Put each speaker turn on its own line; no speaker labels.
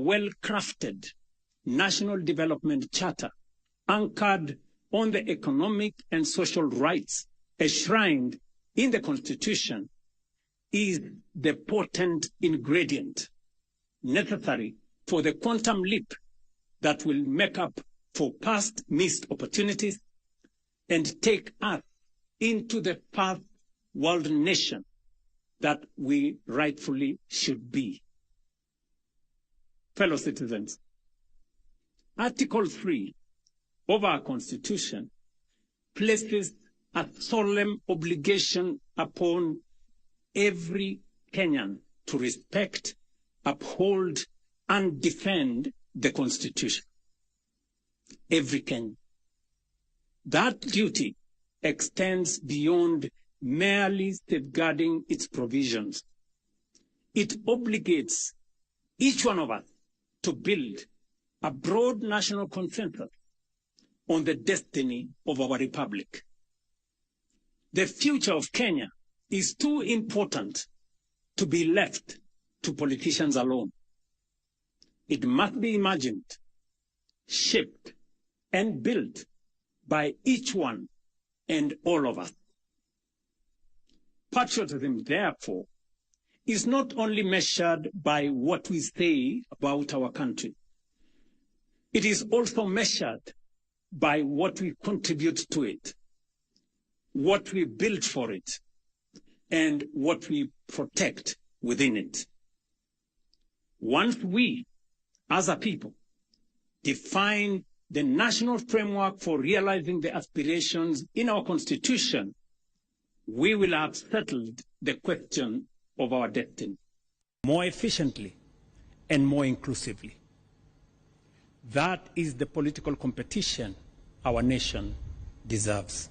well-crafted national development charter anchored on the economic and social rights enshrined in the Constitution is the potent ingredient necessary for the quantum leap that will make up for past missed opportunities and take us into the first world nation that we rightfully should be. Fellow citizens, Article 3 of our Constitution places a solemn obligation upon every Kenyan to respect, uphold, and defend the Constitution. Every Kenyan. That duty extends beyond merely safeguarding its provisions. It obligates each one of us to build a broad national consensus on the destiny of our republic. The future of Kenya is too important to be left to politicians alone. It must be imagined, shaped, and built by each one and all of us. Patriotism, therefore, is not only measured by what we say about our country. It is also measured by what we contribute to it, what we build for it, and what we protect within it. Once we, as a people, define the national framework for realizing the aspirations in our Constitution, we will have settled the question of our destiny more efficiently and more inclusively. That is the political competition our nation deserves.